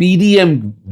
PDM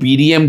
PDM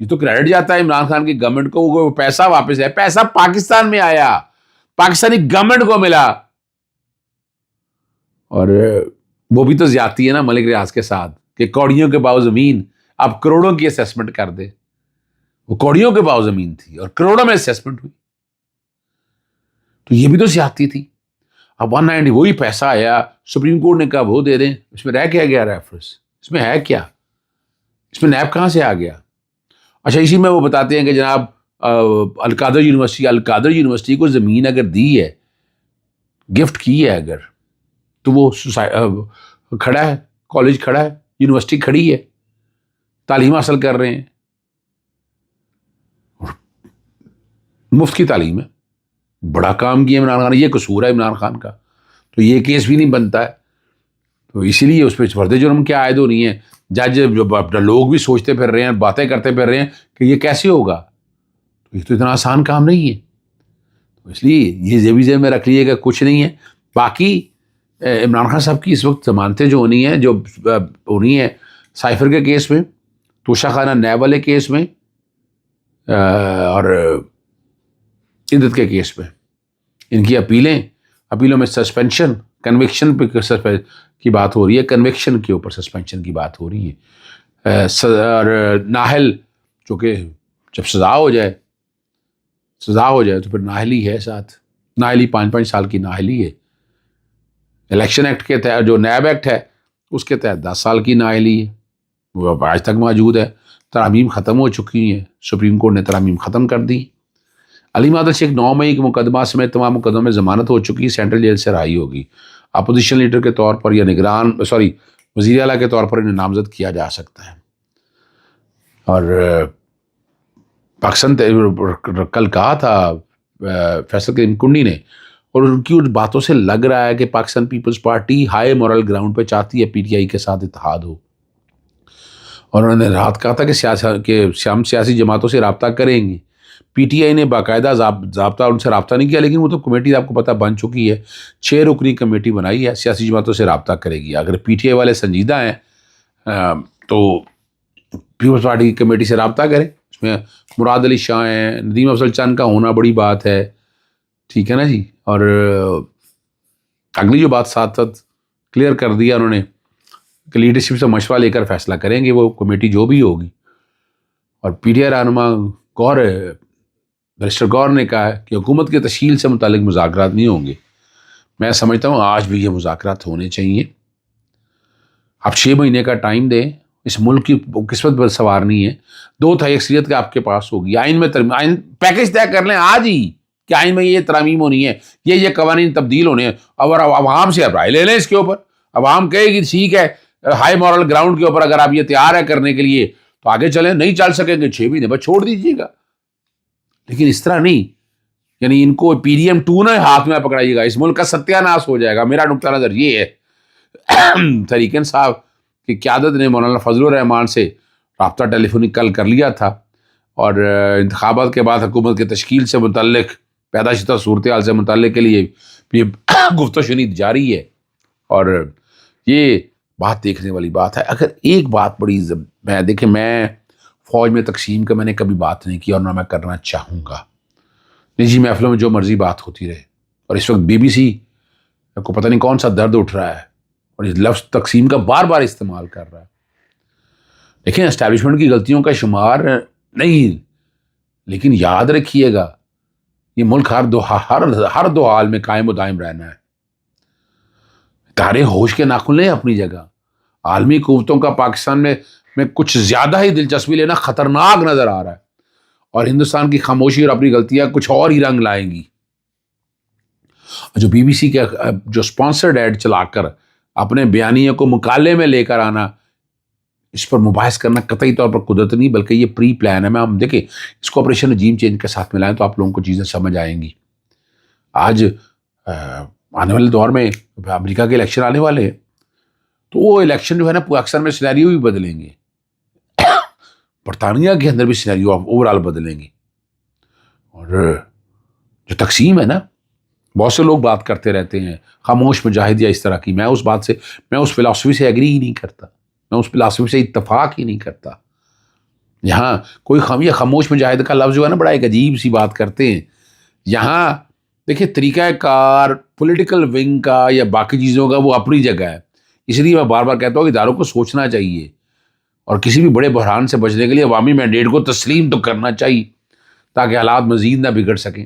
یہ تو credit جاتا ہے عمران خان کی گورنمنٹ کو, وہ پیسہ واپس ہے, پیسہ پاکستان میں آیا, پاکستانی گورنمنٹ کو ملا. اور وہ بھی تو زیادتی ہے نا ملک ریاض کے ساتھ کہ کوڑیوں کے باؤ زمین آپ کروڑوں کی اسیسمنٹ کر دے. وہ کوڑیوں کے باؤ زمین تھی اور کروڑوں میں اسیسمنٹ ہوئی, تو یہ بھی تو زیادتی تھی. اب 190 وہی پیسہ آیا, سپریم کورٹ نے کہا وہ دے دیں. اس میں رہ کیا گیا ریفرنس, اس میں ہے کیا, اس میں نیب کہاں سے آ گیا؟ اچھا اسی میں وہ بتاتے ہیں کہ جناب القادر یونیورسٹی کو زمین اگر دی ہے, گفٹ کی ہے اگر, تو وہ کھڑا ہے, کالج کھڑا ہے, یونیورسٹی کھڑی ہے, تعلیم حاصل کر رہے ہیں, مفت کی تعلیم ہے. بڑا کام کیا عمران خان, یہ قصور ہے عمران خان کا, تو یہ کیس بھی نہیں بنتا ہے. تو اسی لیے اس پہ فرد جرم کیا عائد ہو رہی ہیں. جج لوگ بھی سوچتے پھر رہے ہیں, باتیں کرتے پھر رہے ہیں کہ یہ کیسے ہوگا, تو یہ تو اتنا آسان کام نہیں ہے. تو اس لیے یہ بھی ذہن میں رکھ لیے گا, کچھ نہیں ہے. باقی عمران خان صاحب کی اس وقت ضمانتیں جو ہونی ہیں سائفر کے کیس میں, توشہ خانہ نیب والے کیس میں, اور عدت کے کیس میں, ان کی اپیلوں میں سسپینشن, کنوکشن پہ کی بات ہو رہی ہے, کنوکشن کے اوپر سسپینشن کی بات ہو رہی ہے. اور نااہل چونکہ جب سزا ہو جائے تو پھر نااہلی ہے ساتھ, نااہلی 5 سال کی نااہلی ہے. الیکشن ایکٹ کے تحت جو نیب ایکٹ ہے اس کے تحت 10 سال کی نااہلی ہے, وہ آج تک موجود ہے. ترامیم ختم ہو چکی ہیں, سپریم کورٹ نے ترامیم ختم کر دی. علیم عادل شیخ 9 مئی کے مقدمہ سمیت تمام مقدموں میں ضمانت ہو چکی, سینٹرل جیل سے رہائی ہوگی. اپوزیشن لیڈر کے طور پر یا وزیر اعلیٰ کے طور پر انہیں نامزد کیا جا سکتا ہے. اور پاکستان کل کہا تھا فیصل کریم کنڈی نے, اور ان کی ان باتوں سے لگ رہا ہے کہ Pakistan Peoples Party high moral ground پہ چاہتی ہے PTI کے ساتھ اتحاد ہو. اور انہوں نے رات کہا تھا کہ ہم سیاسی جماعتوں سے رابطہ کریں گے. PTI نے باقاعدہ ضابطہ ان سے رابطہ نہیں کیا, لیکن وہ تو کمیٹی آپ کو پتہ بن چکی ہے, 6 رکنی کمیٹی بنائی ہے, سیاسی جماعتوں سے رابطہ کرے گی. اگر PTI والے سنجیدہ ہیں تو پیپلز پارٹی کی کمیٹی سے رابطہ کریں. اس میں مراد علی شاہ ہیں, ندیم افضل چند کا ہونا بڑی بات ہے, ٹھیک ہے نا جی. اور اگلی جو بات ساتھ کلیئر کر دیا انہوں نے کہ لیڈرشپ سے مشورہ لے کر فیصلہ کریں گے وہ کمیٹی جو بھی ہوگی. اور PTI رہنما بیرسٹر گور نے کہا ہے کہ حکومت کے تشکیل سے متعلق مذاکرات نہیں ہوں گے. میں سمجھتا ہوں آج بھی یہ مذاکرات ہونے چاہیے. آپ 6 مہینے کا ٹائم دیں, اس ملک کی قسمت پر سوارنی ہے. 2/3 اکثریت کا آپ کے پاس ہوگی. آئین میں آئین پیکج طے کر لیں آج ہی کہ آئین میں یہ ترامیم ہونی ہے, یہ قوانین تبدیل ہونے ہیں, اور عوام سے رائے لے لیں اس کے اوپر. عوام کہے گی ٹھیک ہے, ہائی مورل گراؤنڈ کے اوپر اگر آپ یہ تیار ہے کرنے کے لیے تو آگے چلیں, نہیں چل سکیں گے 6 مہینے بعد چھوڑ دیجیے گا. لیکن اس طرح نہیں, یعنی ان کو PDM 2 نہ ہاتھ میں پکڑائیے گا, اس ملک کا ستیہ ناش ہو جائے گا. میرا نقطہ نظر یہ ہے. طریق صاحب کی قیادت نے مولانا فضل الرحمان سے رابطہ ٹیلی فونک کل کر لیا تھا, اور انتخابات کے بعد حکومت کے تشکیل سے متعلق پیدا شدہ صورتحال سے متعلق کے لیے یہ گفت و شنید جاری ہے. اور یہ بات دیکھنے والی بات ہے. اگر ایک بات بڑی دیکھیں, میں فوج میں تقسیم کا میں نے کبھی بات نہیں کی اور نہ میں کرنا چاہوں گا. نجی محفلوں میں جو مرضی بات ہوتی رہے, اور اس وقت BBC کو پتہ نہیں کون سا درد اٹھ رہا ہے اور اس لفظ تقسیم کا بار بار استعمال کر رہا ہے. لیکن اسٹیبلشمنٹ کی غلطیوں کا شمار نہیں, لیکن یاد رکھیے گا یہ ملک ہر دو حال میں قائم و دائم رہنا ہے. تارے ہوش کے ناخن لیں اپنی جگہ. عالمی قوتوں کا پاکستان میں کچھ زیادہ ہی دلچسپی لینا خطرناک نظر آ رہا ہے, اور ہندوستان کی خاموشی اور اپنی غلطیاں کچھ اور ہی رنگ لائیں گی. جو BBC کے جو سپانسرڈ ایڈ چلا کر اپنے بیانیے کو مقالے میں لے کر آنا, اس پر مباحث کرنا قطعی طور پر قدرت نہیں بلکہ یہ پری پلان ہے. میں ہم دیکھیں اس کو آپریشن رجیم چینج کے ساتھ ملائیں تو آپ لوگوں کو چیزیں سمجھ آئیں گی. آج آنے والے دور میں امریکہ کے الیکشن آنے والے ہیں, تو وہ الیکشن جو ہے نا پاکستان میں سینیریو بھی بدلیں گے, برطانیہ کے اندر بھی سینیریو اوور آل بدلیں گے. اور جو تقسیم ہے نا, بہت سے لوگ بات کرتے رہتے ہیں خاموش مجاہد یا اس طرح کی. میں اس فلاسفی سے ایگری ہی نہیں کرتا, میں اس فلاسفی سے اتفاق ہی نہیں کرتا. یہاں کوئی یہ خاموش مجاہد کا لفظ جو ہے نا بڑا ایک عجیب سی بات کرتے ہیں. یہاں دیکھیں طریقہ کار پولیٹیکل ونگ کا یا باقی چیزوں کا وہ اپنی جگہ ہے. اس لیے میں بار بار کہتا ہوں کہ اداروں کو سوچنا چاہیے اور کسی بھی بڑے بحران سے بچنے کے لیے عوامی مینڈیٹ کو تسلیم تو کرنا چاہیے تاکہ حالات مزید نہ بگڑ سکیں.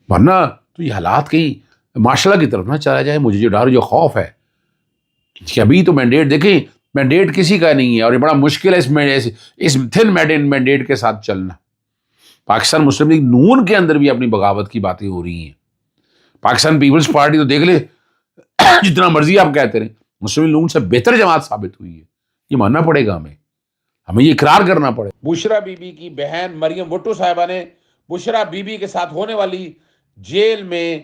ورنہ تو یہ حالات کہیں معاشرہ کی طرف نہ چلا جائے. مجھے جو ڈر جو خوف ہے کہ ابھی تو مینڈیٹ دیکھیں، مینڈیٹ کسی کا نہیں ہے اور یہ بڑا مشکل ہے اس تھن مینڈیٹ کے ساتھ چلنا. پاکستان مسلم لیگ نون کے اندر بھی اپنی بغاوت کی باتیں ہو رہی ہیں. پاکستان پیپلز پارٹی تو دیکھ لے جتنا مرضی آپ کہتے رہیں مسلم نون سے بہتر جماعت ثابت ہوئی ہے. یہ ماننا پڑے گا ہمیں یہ اقرار کرنا پڑے. بشرا بی بی کی بہن مریم بھٹو صاحبہ نے بشرا بی بی کے ساتھ ہونے والی جیل میں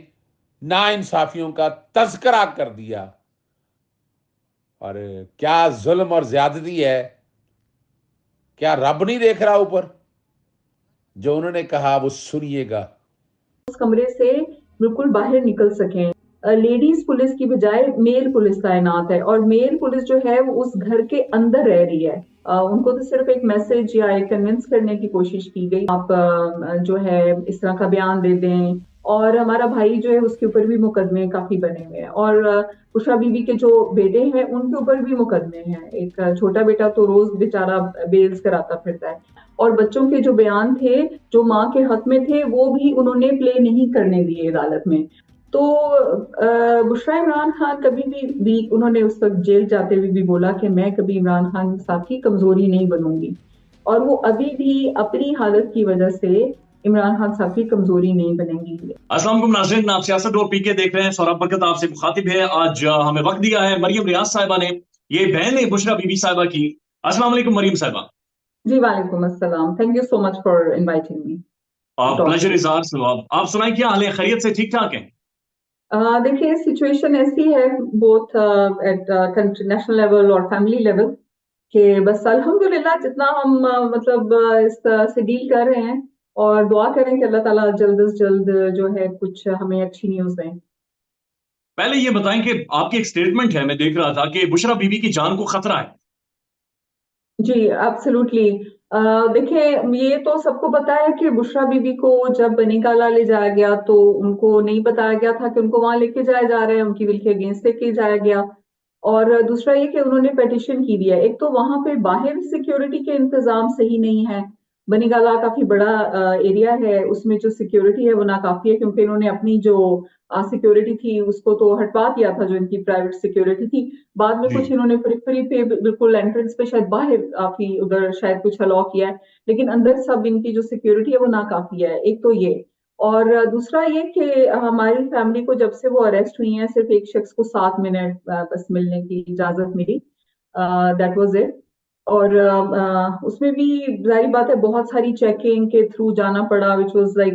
ناانصافیوں کا تذکرہ کر دیا. اور کیا ظلم اور زیادتی ہے، کیا رب نہیں دیکھ رہا اوپر؟ جو انہوں نے کہا وہ سنیے گا. اس کمرے سے بالکل باہر نکل سکیں. لیڈیز پولیس کی بجائے میل پولیس تعینات ہے اور میل پولیس جو ہے وہ اس گھر کے اندر رہ رہی ہے. ان کو تو صرف ایک میسج یا ایک کنونس کرنے کی کوشش کی گئی آپ جو ہے اس طرح کا بیان دے دیں. اور ہمارا بھائی جو ہے اس کے اوپر بھی مقدمے کافی بنے ہوئے ہیں اور بشرا بی بی کے جو بیٹے ہیں ان کے اوپر بھی مقدمے ہیں. ایک چھوٹا بیٹا تو روز بیچارہ بیلز کراتا پھرتا ہے اور بچوں کے جو بیان تھے جو ماں کے حق میں تھے وہ بھی انہوں نے پلے نہیں کرنے دیے عدالت میں. تو بشرا عمران خان کبھی بھی انہوں نے اس وقت جیل جاتے ہوئے بھی بولا کہ میں کبھی عمران خان کے ساتھ کی کمزوری نہیں بنوں گی اور وہ ابھی بھی اپنی حالت کی وجہ سے عمران خان صاحب کی کمزوری نہیں بنے گی. السلام علیکم ناظرین، آپ سیاست اور پی کے دیکھ رہے ہیں. سوراب برکت آپ سے مخاطب ہے. آج ہمیں وقت دیا ہے مریم ریاض صاحبہ نے، یہ بہن ہے بشرا بی بی صاحبہ کی. السلام علیکم مریم صاحبہ. جی وعلیکم السلام. Thank you so much for inviting me. Pleasure is ours. آپ سنائیں کیا حال ہے، خیریت سے ٹھیک ٹھاک ہیں؟ دیکھیے سچویشن ایسی ہے بوتھ ایٹ نیشنل لیول اور فیملی لیول کہ بس الحمدللہ جتنا ہم مطلب اس سے ڈیل کر رہے ہیں اور دعا کریں کہ اللہ تعالیٰ جلد از جلد جو ہے کچھ ہمیں اچھی نیوز دیں. پہلے یہ بتائیں کہ آپ کی ایک سٹیٹمنٹ ہے، میں دیکھ رہا تھا کہ بشرا بی بی کی جان کو خطرہ ہے. جی ایبسلیوٹلی. دیکھیں یہ تو سب کو پتا ہے کہ بشرا بی بی کو جب بنی کالا لے جایا گیا تو ان کو نہیں بتایا گیا تھا کہ ان کو وہاں لے کے جایا جا رہا ہے، ان کی ول کے اگینسٹ لے کے جایا گیا. اور دوسرا یہ کہ انہوں نے پیٹیشن کی دیا. ایک تو وہاں پہ باہر سیکیورٹی کے انتظام صحیح نہیں ہے. بنی گالا کافی بڑا ایریا ہے، اس میں جو سیکیورٹی ہے وہ ناکافی ہے کیونکہ انہوں نے اپنی جو سیکیورٹی تھی اس کو تو ہٹوا دیا تھا جو ان کی پرائیویٹ سیکیورٹی تھی. بعد میں کچھ انہوں نے پریفری پہ بالکل انٹرنس پہ شاید باہر کافی ادھر شاید کچھ الاؤ کیا ہے لیکن اندر سب ان کی جو سیکیورٹی ہے وہ ناکافی ہے. ایک تو یہ، اور دوسرا یہ کہ ہماری فیملی کو جب سے وہ اریسٹ ہوئی ہیں صرف ایک شخص کو 7 منٹ بس ملنے کی اجازت ملی. That was it. اور اس میں بھی ظاہری بات ہے بہت ساری چیکنگ کے تھرو جانا پڑا which was like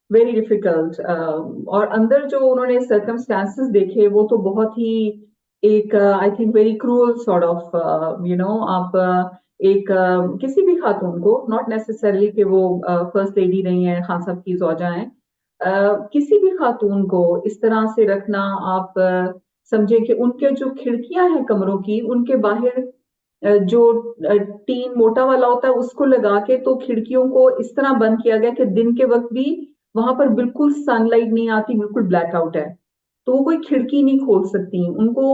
very difficult. اور اندر جو انہوں نے سرکمسٹانسز دیکھے وہ تو بہت ہی ایک I think very cruel sort of آپ ایک کسی بھی خاتون کو، ناٹ نیسسرلی کہ وہ فرسٹ لیڈی رہی ہیں، خان صاحب کی زوجہ ہیں، کسی بھی خاتون کو اس طرح سے رکھنا، آپ سمجھے کہ ان کے جو کھڑکیاں ہیں کمروں کی ان کے باہر جو ٹین موٹا والا ہوتا ہے اس کو لگا کے تو کھڑکیوں کو اس طرح بند کیا گیا کہ دن کے وقت بھی وہاں پر بالکل سن لائٹ نہیں آتی، بالکل بلیک آؤٹ ہے تو وہ کوئی کھڑکی نہیں کھول سکتی. ان کو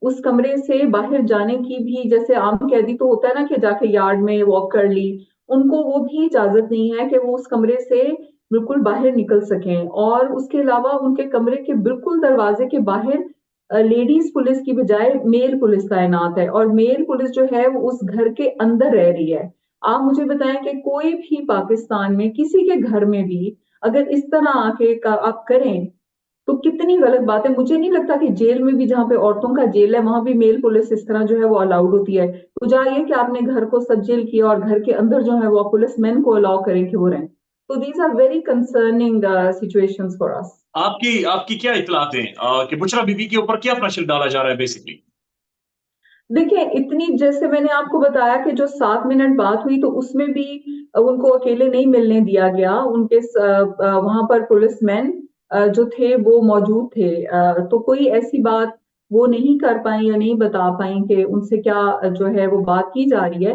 اس کمرے سے باہر جانے کی بھی، جیسے عام قیدی تو ہوتا ہے نا کہ جا کے یارڈ میں واک کر لی، ان کو وہ بھی اجازت نہیں ہے کہ وہ اس کمرے سے بالکل باہر نکل سکیں. اور اس کے علاوہ ان کے کمرے کے بالکل دروازے کے باہر لیڈیز پولیس کی بجائے میل پولیس تعینات ہے اور میل پولیس جو ہے وہ اس گھر کے اندر رہ رہی ہے. آپ مجھے بتائیں کہ کوئی بھی پاکستان میں کسی کے گھر میں بھی اگر اس طرح آ کے آپ کریں تو کتنی غلط بات ہے. مجھے نہیں لگتا کہ جیل میں بھی جہاں پہ عورتوں کا جیل ہے وہاں بھی میل پولیس اس طرح جو ہے وہ الاؤڈ ہوتی ہے. تو جائیے کہ آپ نے گھر کو سب جیل کیا اور گھر کے اندر جو ہے وہ پولیس مین کو الاؤ کریں کہ وہ رہیں. تو these are very concerning situations for us. آپ کی کیا اطلاعات ہیں کہ بشرا بی بی کے اوپر کیا پریشر ڈالا جا رہا ہے بیسکلی؟ دیکھیں اتنی، جیسے میں نے آپ کو بتایا کہ جو 7 منٹ بات ہوئی تو اس میں بھی ان کو اکیلے نہیں ملنے دیا گیا. ان کے وہاں پر پولیس مین جو تھے وہ موجود تھے تو کوئی ایسی بات وہ نہیں کر پائیں یا نہیں بتا پائیں کہ ان سے کیا جو ہے وہ بات کی جا رہی ہے.